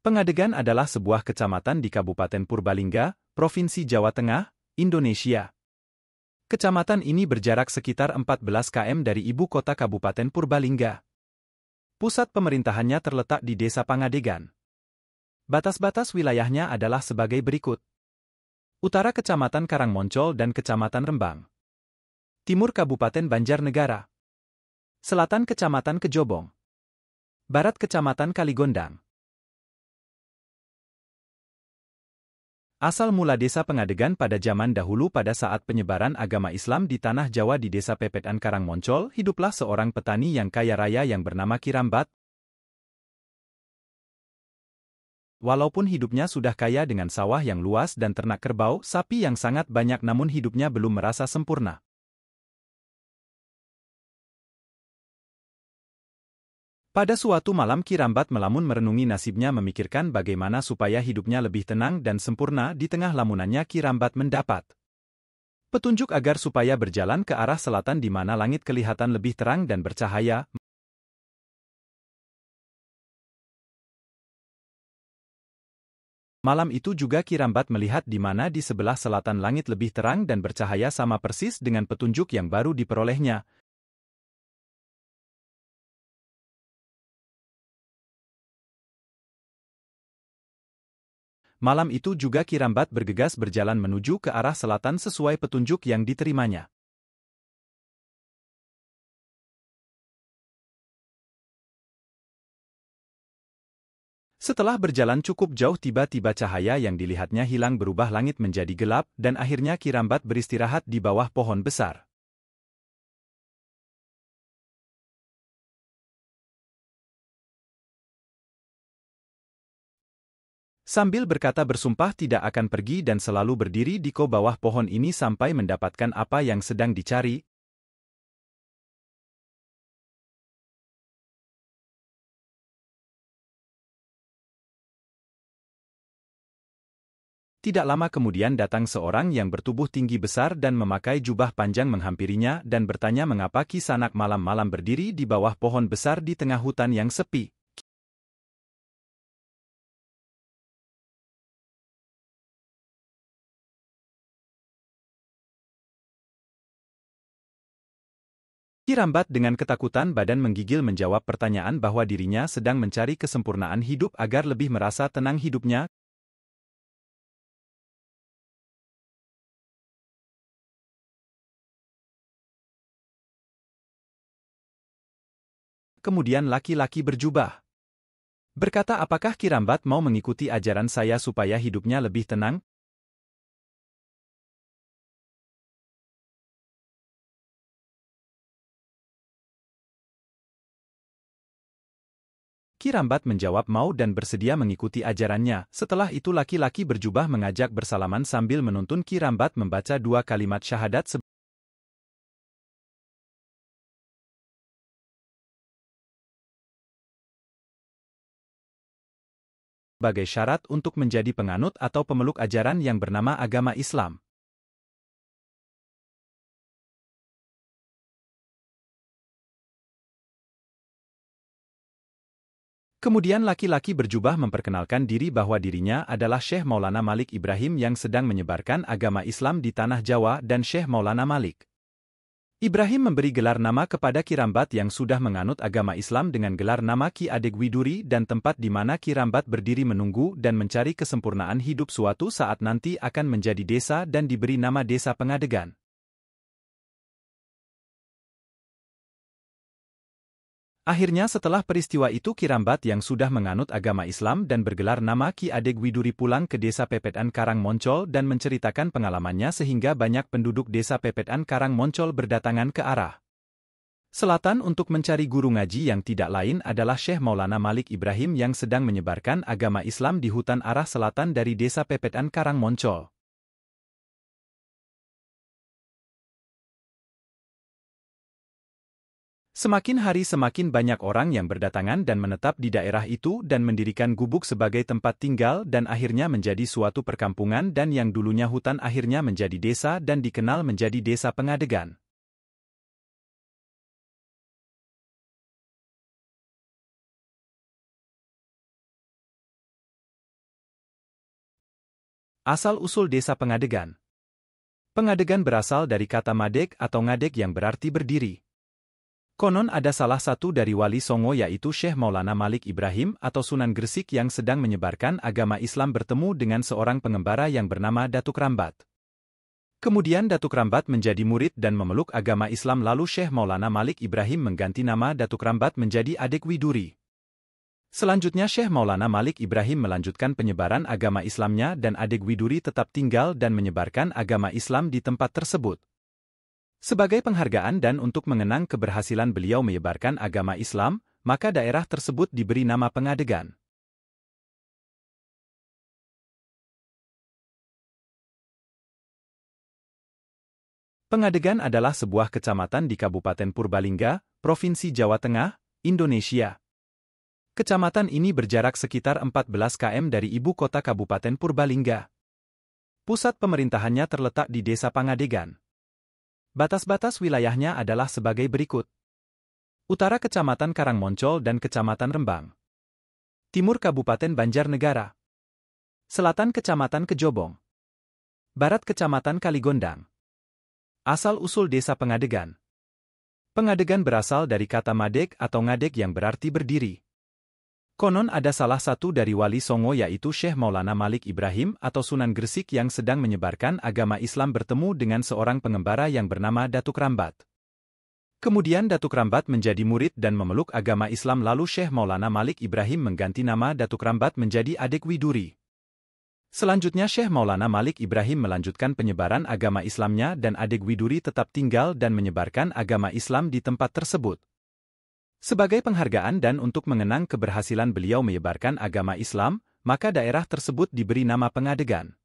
Pengadegan adalah sebuah kecamatan di Kabupaten Purbalingga, Provinsi Jawa Tengah, Indonesia. Kecamatan ini berjarak sekitar 14 km dari ibu kota Kabupaten Purbalingga. Pusat pemerintahannya terletak di Desa Pangadegan. Batas-batas wilayahnya adalah sebagai berikut. Utara Kecamatan Karangmoncol dan Kecamatan Rembang. Timur Kabupaten Banjarnegara. Selatan Kecamatan Kejobong. Barat Kecamatan Kaligondang. Asal mula Desa Pengadegan pada zaman dahulu pada saat penyebaran agama Islam di Tanah Jawa di Desa Pepetan Karangmoncol, hiduplah seorang petani yang kaya raya yang bernama Kirambat. Walaupun hidupnya sudah kaya dengan sawah yang luas dan ternak kerbau, sapi yang sangat banyak, namun hidupnya belum merasa sempurna. Pada suatu malam Kirambat melamun merenungi nasibnya, memikirkan bagaimana supaya hidupnya lebih tenang dan sempurna. Di tengah lamunannya Kirambat mendapat petunjuk agar supaya berjalan ke arah selatan di mana langit kelihatan lebih terang dan bercahaya. Malam itu juga Kirambat melihat di mana di sebelah selatan langit lebih terang dan bercahaya, sama persis dengan petunjuk yang baru diperolehnya. Malam itu juga Kirambat bergegas berjalan menuju ke arah selatan sesuai petunjuk yang diterimanya. Setelah berjalan cukup jauh, tiba-tiba cahaya yang dilihatnya hilang, berubah langit menjadi gelap, dan akhirnya Kirambat beristirahat di bawah pohon besar. Sambil berkata bersumpah tidak akan pergi dan selalu berdiri di bawah pohon ini sampai mendapatkan apa yang sedang dicari. Tidak lama kemudian datang seorang yang bertubuh tinggi besar dan memakai jubah panjang menghampirinya dan bertanya mengapa Kisanak malam-malam berdiri di bawah pohon besar di tengah hutan yang sepi. Kirambat dengan ketakutan badan menggigil menjawab pertanyaan bahwa dirinya sedang mencari kesempurnaan hidup agar lebih merasa tenang hidupnya. Kemudian laki-laki berjubah berkata, apakah Kirambat mau mengikuti ajaran saya supaya hidupnya lebih tenang? Kirambat menjawab mau dan bersedia mengikuti ajarannya. Setelah itu laki-laki berjubah mengajak bersalaman sambil menuntun Kirambat membaca 2 kalimat syahadat sebagai syarat untuk menjadi penganut atau pemeluk ajaran yang bernama agama Islam. Kemudian laki-laki berjubah memperkenalkan diri bahwa dirinya adalah Syekh Maulana Malik Ibrahim yang sedang menyebarkan agama Islam di Tanah Jawa, dan Syekh Maulana Malik Ibrahim memberi gelar nama kepada Kirambat yang sudah menganut agama Islam dengan gelar nama Ki Adegwiduri, dan tempat di mana Kirambat berdiri menunggu dan mencari kesempurnaan hidup suatu saat nanti akan menjadi desa dan diberi nama Desa Pengadegan. Akhirnya setelah peristiwa itu Kirambat yang sudah menganut agama Islam dan bergelar nama Ki Adegwiduri pulang ke Desa Pepetan Karangmoncol dan menceritakan pengalamannya sehingga banyak penduduk Desa Pepetan Karangmoncol berdatangan ke arah selatan untuk mencari guru ngaji yang tidak lain adalah Syekh Maulana Malik Ibrahim yang sedang menyebarkan agama Islam di hutan arah selatan dari Desa Pepetan Karangmoncol. Semakin hari semakin banyak orang yang berdatangan dan menetap di daerah itu dan mendirikan gubuk sebagai tempat tinggal, dan akhirnya menjadi suatu perkampungan, dan yang dulunya hutan akhirnya menjadi desa dan dikenal menjadi Desa Pengadegan. Asal-usul Desa Pengadegan. Pengadegan berasal dari kata madeg atau ngadeg yang berarti berdiri. Konon ada salah satu dari wali Songo yaitu Syekh Maulana Malik Ibrahim atau Sunan Gresik yang sedang menyebarkan agama Islam bertemu dengan seorang pengembara yang bernama Datuk Rambat. Kemudian Datuk Rambat menjadi murid dan memeluk agama Islam lalu Syekh Maulana Malik Ibrahim mengganti nama Datuk Rambat menjadi Adeg Widuri. Selanjutnya Syekh Maulana Malik Ibrahim melanjutkan penyebaran agama Islamnya dan Adeg Widuri tetap tinggal dan menyebarkan agama Islam di tempat tersebut. Sebagai penghargaan dan untuk mengenang keberhasilan beliau menyebarkan agama Islam, maka daerah tersebut diberi nama Pengadegan. Pengadegan adalah sebuah kecamatan di Kabupaten Purbalingga, Provinsi Jawa Tengah, Indonesia. Kecamatan ini berjarak sekitar 14 km dari ibu kota Kabupaten Purbalingga. Pusat pemerintahannya terletak di Desa Pengadegan. Batas-batas wilayahnya adalah sebagai berikut. Utara Kecamatan Karangmoncol dan Kecamatan Rembang. Timur Kabupaten Banjarnegara. Selatan Kecamatan Kejobong. Barat Kecamatan Kaligondang. Asal-usul Desa Pengadegan. Pengadegan berasal dari kata madeg atau ngadeg yang berarti berdiri. Konon ada salah satu dari wali Songo yaitu Syekh Maulana Malik Ibrahim atau Sunan Gresik yang sedang menyebarkan agama Islam bertemu dengan seorang pengembara yang bernama Datuk Rambat. Kemudian Datuk Rambat menjadi murid dan memeluk agama Islam lalu Syekh Maulana Malik Ibrahim mengganti nama Datuk Rambat menjadi Adeg Widuri. Selanjutnya Syekh Maulana Malik Ibrahim melanjutkan penyebaran agama Islamnya dan Adeg Widuri tetap tinggal dan menyebarkan agama Islam di tempat tersebut. Sebagai penghargaan dan untuk mengenang keberhasilan beliau menyebarkan agama Islam, maka daerah tersebut diberi nama Pengadegan.